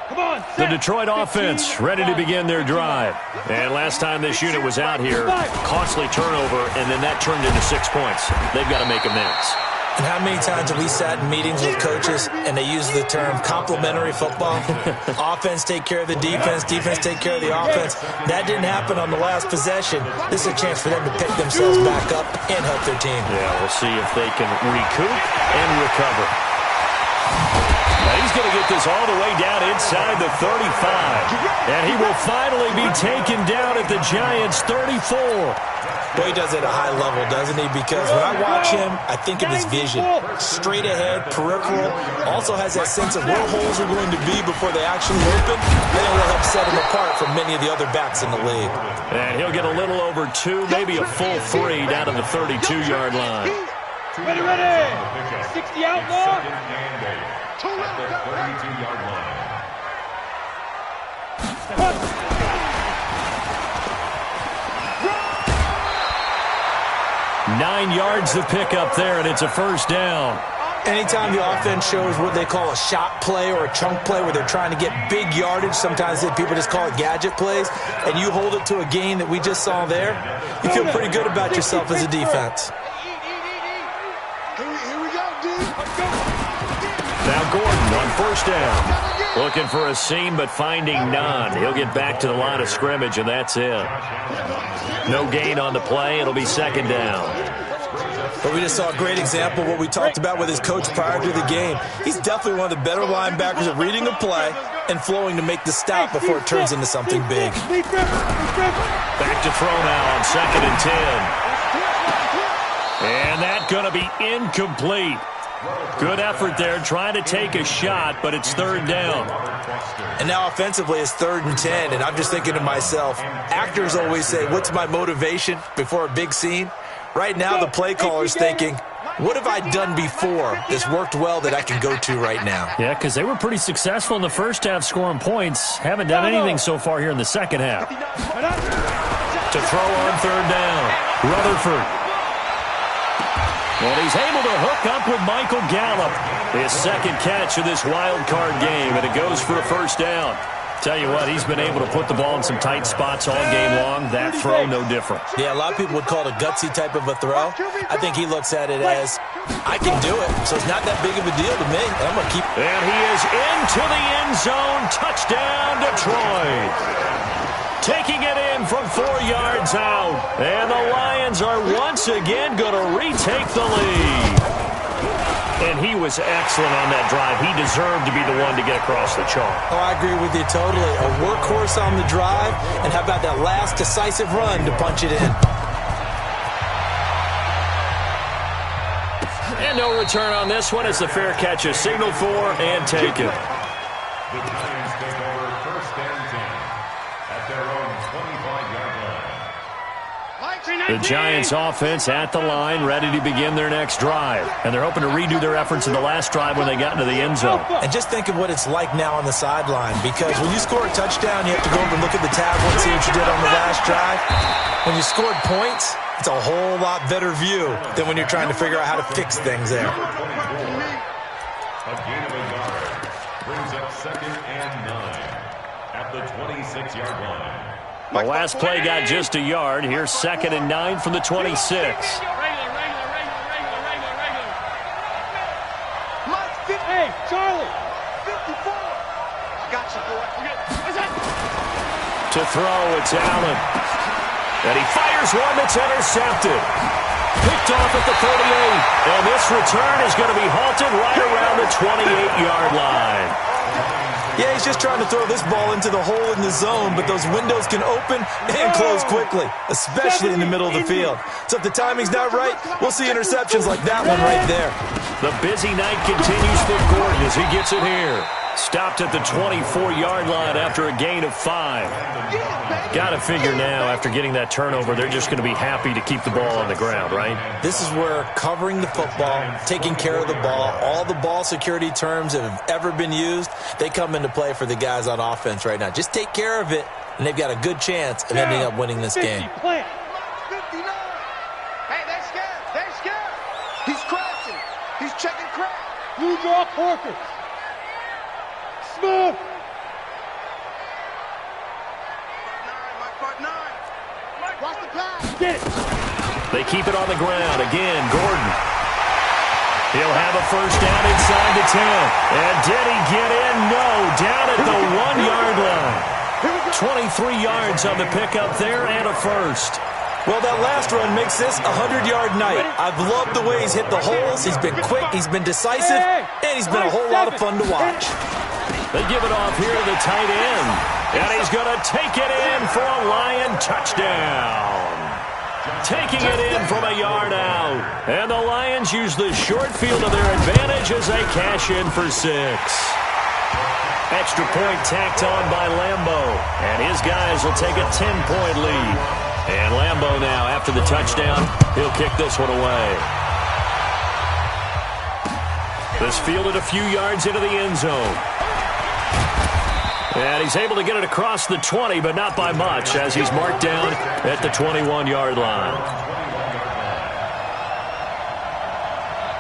Speaker 2: Come on,
Speaker 1: The Detroit offense ready to begin their drive. And last time this unit was out here, costly turnover, and then that turned into 6 points. They've got to make amends.
Speaker 3: And how many times have we sat in meetings with coaches and they use the term complementary football? Offense take care of the defense, defense take care of the offense. That didn't happen on the last possession. This is a chance for them to pick themselves back up and help their team.
Speaker 1: Yeah, we'll see if they can recoup and recover. Now he's going to get this all the way down inside the 35. And he will finally be taken down at the Giants' 34.
Speaker 3: Boy, he does it at a high level, doesn't he? Because when I watch him, I think of his vision. Straight ahead, peripheral. Also has that sense of where holes are going to be before they actually open. I think will help set him apart from many of the other backs in the league.
Speaker 1: And he'll get a little over 2, maybe a full 3 down to the 32-yard line.
Speaker 2: Ready, ready. 60 outlaw.
Speaker 4: At the 32-yard line.
Speaker 1: 9 yards to pick up there, and it's a 1st down.
Speaker 3: Anytime the offense shows what they call a shot play or a chunk play where they're trying to get big yardage, sometimes people just call it gadget plays, and you hold it to a gain that we just saw there, you feel pretty good about yourself as a defense.
Speaker 5: Here we go, dude.
Speaker 1: Now Gordon on 1st down. Looking for a seam, but finding none. He'll get back to the line of scrimmage, and that's it. No gain on the play. It'll be 2nd down.
Speaker 3: But we just saw a great example of what we talked about with his coach prior to the game. He's definitely one of the better linebackers at reading a play and flowing to make the stop before it turns into something big.
Speaker 1: Back to throw now on 2nd and 10. And that's going to be incomplete. Good effort there, trying to take a shot, but it's 3rd down.
Speaker 3: And now offensively it's 3rd and 10, and I'm just thinking to myself, actors always say, what's my motivation before a big scene? Right now the play caller's thinking, what have I done before that's worked well that I can go to right now?
Speaker 1: Yeah, because they were pretty successful in the first half scoring points. Haven't done anything so far here in the second half. To throw on 3rd down, Rutherford. And he's able to hook up with Michael Gallup. His 2nd catch of this wild card game, and it goes for a 1st down. Tell you what, he's been able to put the ball in some tight spots all game long. That throw, no different.
Speaker 3: Yeah, a lot of people would call it a gutsy type of a throw. I think he looks at it as, I can do it, so it's not that big of a deal to me. I'm going to keep. And
Speaker 1: he is into the end zone. Touchdown, Detroit. taking it in from 4 yards out. And the Lions are once again going to retake the lead. And he was excellent on that drive. He deserved to be the one to get across the chalk.
Speaker 3: Oh, I agree with you totally. A workhorse on the drive, and how about that last decisive run to punch it in?
Speaker 1: And no return on this one as the fair catch is signaled for and taken.
Speaker 4: The Giants take over 1st and 10 at their own 25-yard line.
Speaker 1: The Giants offense at the line, ready to begin their next drive. And they're hoping to redo their efforts in the last drive when they got into the end zone.
Speaker 3: And just think of what it's like now on the sideline, because when you score a touchdown, you have to go over and look at the tablet and see what you did on the last drive. When you scored points, it's a whole lot better view than when you're trying to figure out how to fix things there.
Speaker 4: A gain of a yard brings up 2nd and 9 at the 26-yard line.
Speaker 1: The last play got just a yard. Here's 2nd and 9 from the 26.
Speaker 5: Hey, Charlie. 54. I got you, boy.
Speaker 1: To throw, it's Allen. And he fires one that's intercepted. Picked off at the 38. And this return is going to be halted right around the 28-yard line.
Speaker 3: Yeah, he's just trying to throw this ball into the hole in the zone, but those windows can open and close quickly, especially in the middle of the field. So if the timing's not right, we'll see interceptions like that one right there.
Speaker 1: The busy night continues for Gordon as he gets it here. Stopped at the 24-yard line after a gain of 5. Got to figure now, after getting that turnover, they're just going to be happy to keep the ball on the ground, right?
Speaker 3: This is where covering the football, taking care of the ball, all the ball security terms that have ever been used, they come into play for the guys on offense right now. Just take care of it, and they've got a good chance of ending up winning this game.
Speaker 5: 59. Hey, they're scared. They're scared. He's crashing. He's checking crack.
Speaker 2: New draw Corkers. Smith.
Speaker 5: Watch the pass.
Speaker 2: Get it.
Speaker 1: They keep it on the ground. Again, Gordon. He'll have a first down inside the 10. And did he get in? No. Down at the 1-yard line. 23 yards on the pickup there and a first.
Speaker 3: Well, that last run makes this a 100-yard night. I've loved the way he's hit the holes. He's been quick, he's been decisive, and he's been a whole lot of fun to watch.
Speaker 1: They give it off here to the tight end. And he's going to take it in for a Lion touchdown. Taking it in from a yard out. And the Lions use the short field to their advantage as they cash in for 6. Extra point tacked on by Lambo. And his guys will take a 10-point lead. And Lambo now, after the touchdown, he'll kick this one away. This fielded a few yards into the end zone. And he's able to get it across the 20, but not by much, as he's marked down at the 21-yard line.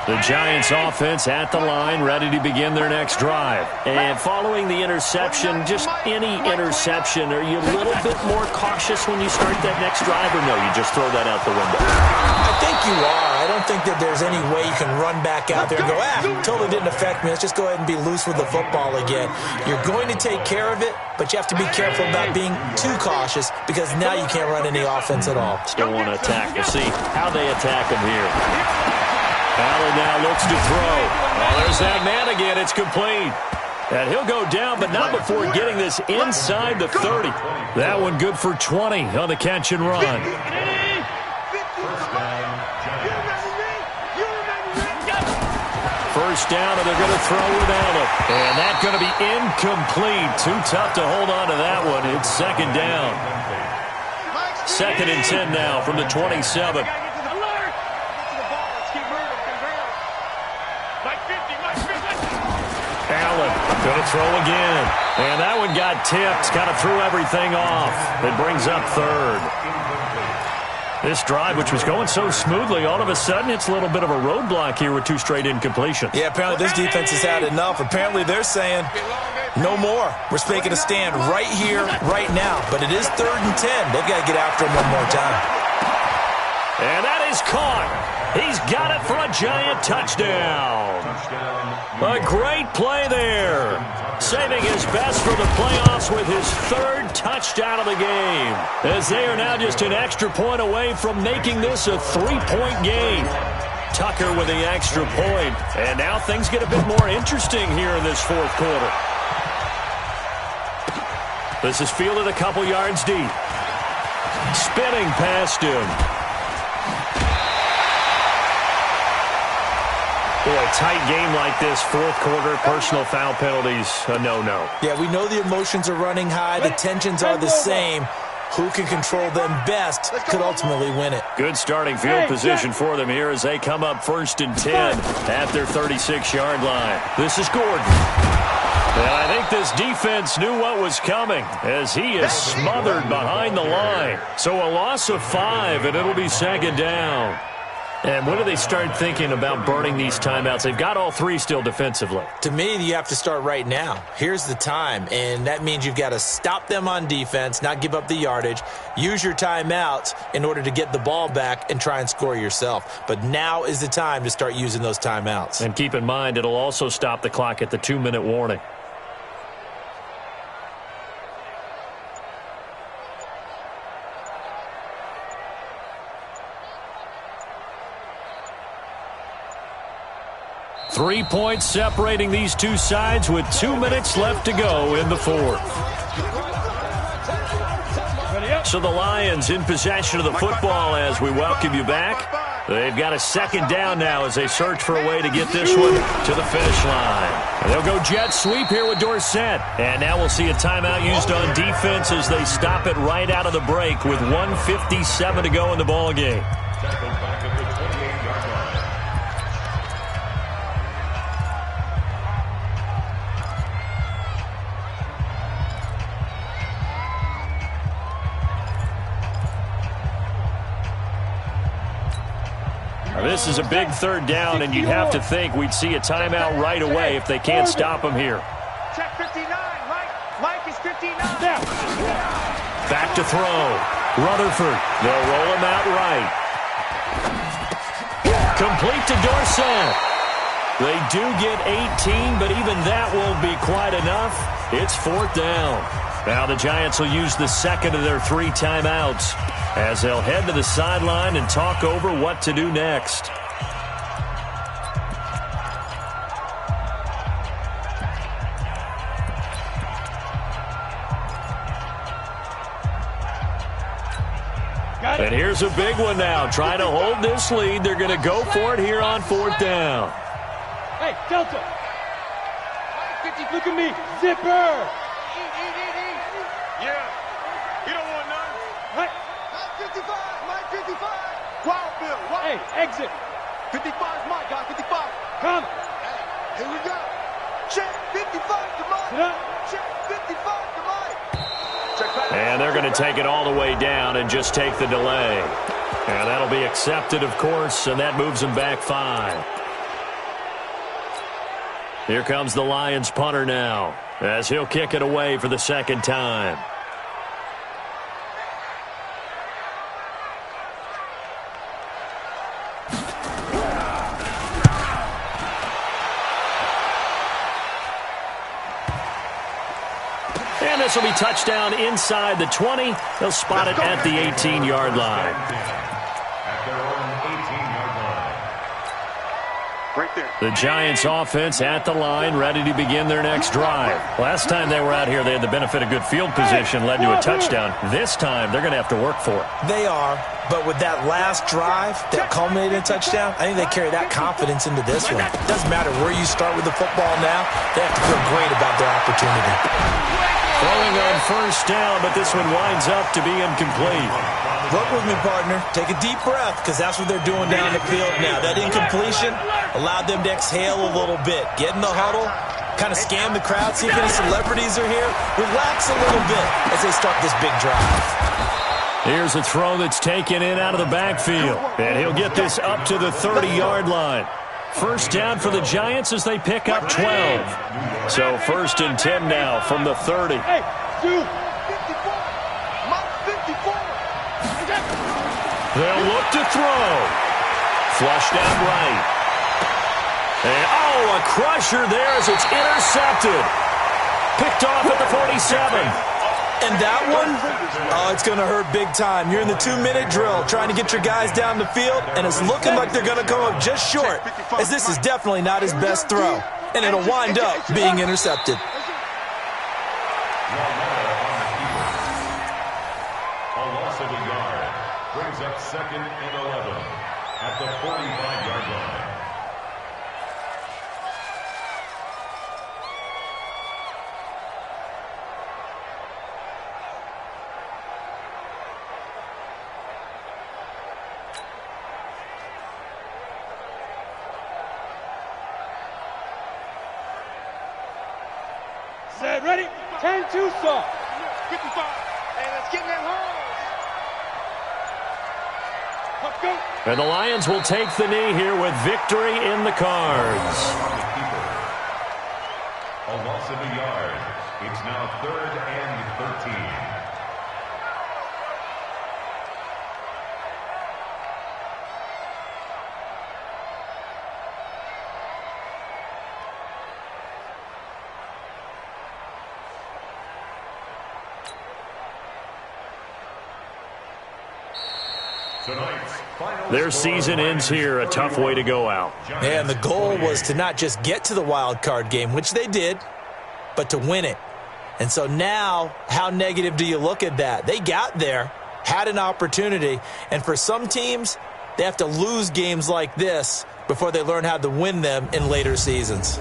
Speaker 1: The Giants offense at the line, ready to begin their next drive. And following the interception, just any interception, are you a little bit more cautious when you start that next drive, or no, you just throw that out the window?
Speaker 3: I think you are. I don't think that there's any way you can run back out there and go, totally didn't affect me. Let's just go ahead and be loose with the football again. You're going to take care of it, but you have to be careful about being too cautious, because now you can't run any offense at all.
Speaker 1: Still want to attack. We'll see how they attack him here. Allen now looks to throw. Oh, there's that man again. It's complete. And he'll go down, but not before getting this inside the 30. That one good for 20 on the catch and run. First down, and they're going to throw without it. And that's going to be incomplete. Too tough to hold on to that one. It's 2nd down. 2nd and 10 now from the 27. Allen going to throw again. And that one got tipped. Kind of threw everything off. It brings up 3rd. This drive, which was going so smoothly, all of a sudden it's a little bit of a roadblock here with 2 straight incompletions.
Speaker 3: Yeah, apparently this defense has had enough. Apparently they're saying, no more. We're making a stand right here, right now. But it is 3rd and 10. They've got to get after him one more time.
Speaker 1: And that is caught. He's got it for a Giant touchdown. A great play there. saving his best for the playoffs with his third touchdown of the game, as they are now just an extra point away from making this a 3-point game. Tucker with the extra point, and now things get a bit more interesting here in this fourth quarter. This is fielded a couple yards deep. Spinning past him. Boy, tight game like this, fourth quarter, personal foul penalties, a no-no.
Speaker 3: Yeah, we know the emotions are running high, the tensions are the same. Who can control them best could ultimately win it.
Speaker 1: Good starting field position for them here as they come up 1st and 10 at their 36-yard line. This is Gordon. And I think this defense knew what was coming as he is smothered behind the line. So a loss of 5, and it'll be 2nd down. And when do they start thinking about burning these timeouts? They've got all 3 still defensively.
Speaker 3: To me, you have to start right now. Here's the time, and that means you've got to stop them on defense, not give up the yardage, use your timeouts in order to get the ball back and try and score yourself. But now is the time to start using those timeouts.
Speaker 1: And keep in mind, it'll also stop the clock at the 2-minute warning. Three points separating these two sides with 2 minutes left to go in the fourth. So the Lions in possession of the football as we welcome you back. They've got a 2nd down now as they search for a way to get this one to the finish line. And they'll go jet sweep here with Dorsett. And now we'll see a timeout used on defense as they stop it right out of the break with 1:57 to go in the ballgame. This is a big 3rd down, and you'd have to think we'd see a timeout right away if they can't stop him here.
Speaker 5: Check 59, Mike is 59.
Speaker 1: Back to throw. Rutherford. They'll roll him out right. Complete to Dorsett. They do get 18, but even that won't be quite enough. It's 4th down. Now the Giants will use the 2nd of their 3 timeouts as they'll head to the sideline and talk over what to do next. And here's a big one now. Trying to hold this lead. They're going to go for it here on 4th down.
Speaker 2: Hey, Delta. Look at me. Zipper.
Speaker 5: Yeah. You don't want none.
Speaker 2: What?
Speaker 5: Mike 55. Mike 55. Wild Bill. Wild.
Speaker 2: Hey, exit.
Speaker 5: 55 is Mike, guys. 55.
Speaker 2: Come.
Speaker 5: Hey, here we go. Check 55 to Mike.
Speaker 2: Sit up.
Speaker 5: Check 55 to Mike. Check back.
Speaker 1: And they're going to take it all the way down and just take the delay. And that'll be accepted, of course, and that moves them back 5. Here comes the Lions punter now as he'll kick it away for the 2nd time. And this will be touchdown inside the 20. They'll spot it at the 18-yard line.
Speaker 4: At their own 18-yard line.
Speaker 5: Right there.
Speaker 1: The Giants offense at the line, ready to begin their next drive. Last time they were out here, they had the benefit of good field position, led to a touchdown. This time, they're going to have to work for it.
Speaker 3: They are, but with that last drive that culminated in a touchdown, I think they carry that confidence into this one. It doesn't matter where you start with the football now. They have to feel great about their opportunity.
Speaker 1: Throwing on 1st down, but this one winds up to be incomplete.
Speaker 3: Look with me, partner. Take a deep breath, because that's what they're doing down the field now. That incompletion allowed them to exhale a little bit. Get in the huddle, kind of scan the crowd, see if any celebrities are here. Relax a little bit as they start this big drive.
Speaker 1: Here's a throw that's taken in out of the backfield. And he'll get this up to the 30-yard line. 1st down for the Giants as they pick up 12. So 1st and 10 now from the 30.
Speaker 2: Hey, dude.
Speaker 5: 54. Mike 54.
Speaker 1: They'll look to throw. Flushed out right. And, oh, a crusher there as it's intercepted. Picked off at the 47.
Speaker 3: And that one, oh, it's going to hurt big time. You're in the 2-minute drill trying to get your guys down the field, and it's looking like they're going to come up just short, as this is definitely not his best throw. And it'll wind up being intercepted.
Speaker 4: A loss of a yard brings up 2nd and 11 at the 45-yard line.
Speaker 5: Set, ready? 10-2 soft. 55. Hey, let's get in that hole. Let's go.
Speaker 1: And the Lions will take the knee here with victory in the cards.
Speaker 4: A loss of a yard. It's now 3rd and 13.
Speaker 1: Their season ends here, a tough way to go out.
Speaker 3: And the goal was to not just get to the wild card game, which they did, but to win it. And so now, how negative do you look at that? They got there, had an opportunity, and for some teams, they have to lose games like this before they learn how to win them in later seasons.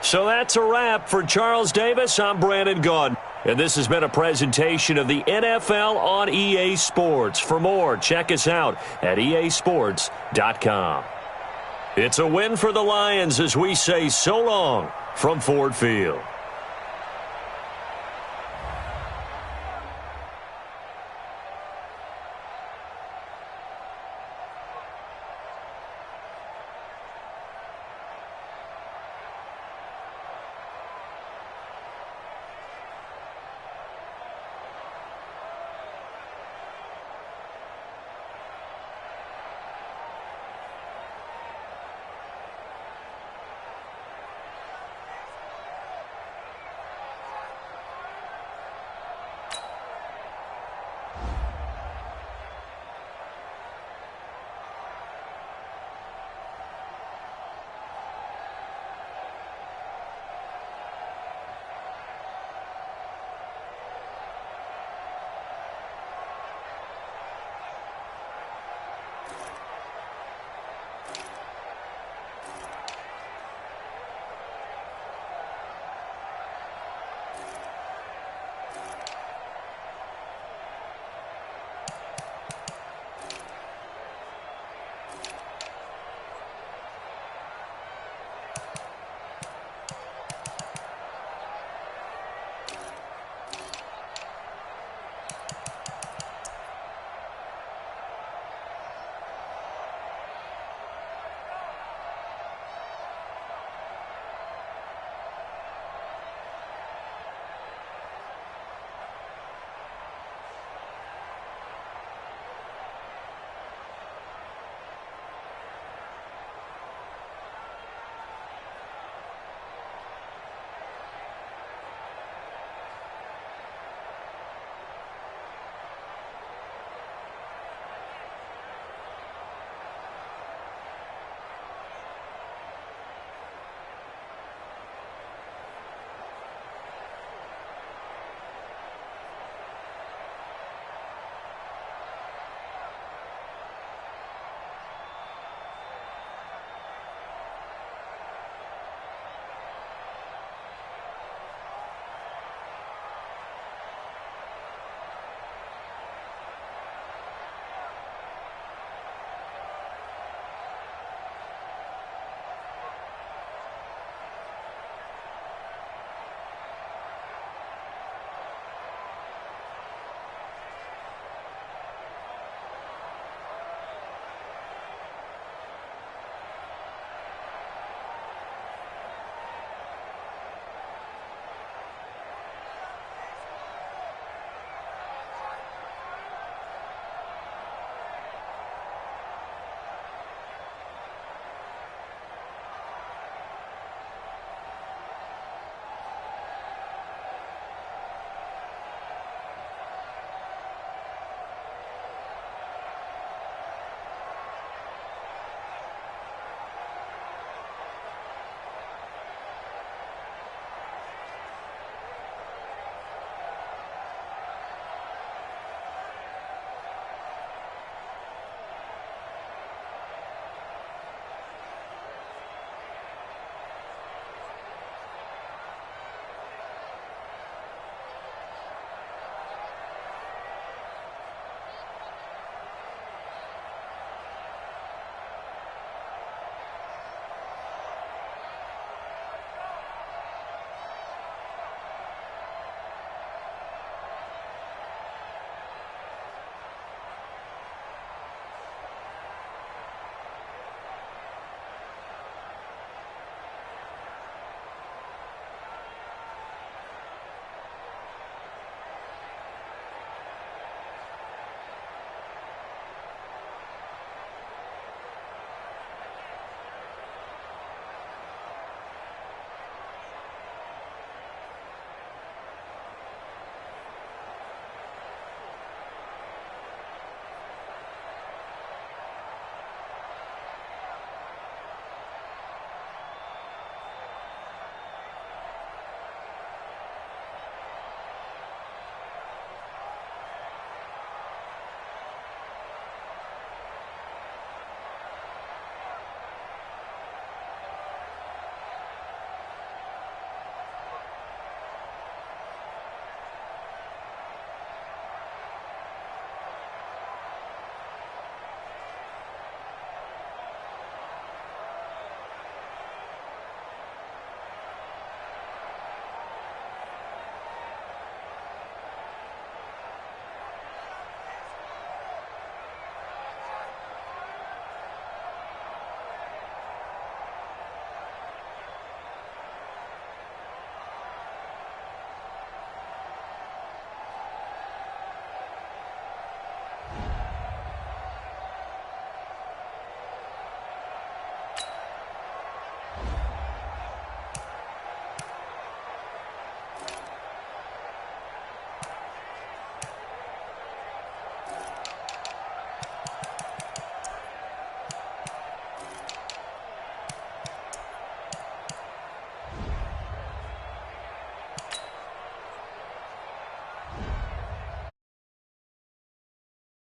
Speaker 1: So that's a wrap. For Charles Davis, I'm Brandon Gaudin. And this has been a presentation of the NFL on EA Sports. For more, check us out at easports.com. It's a win for the Lions as we say so long from Ford Field.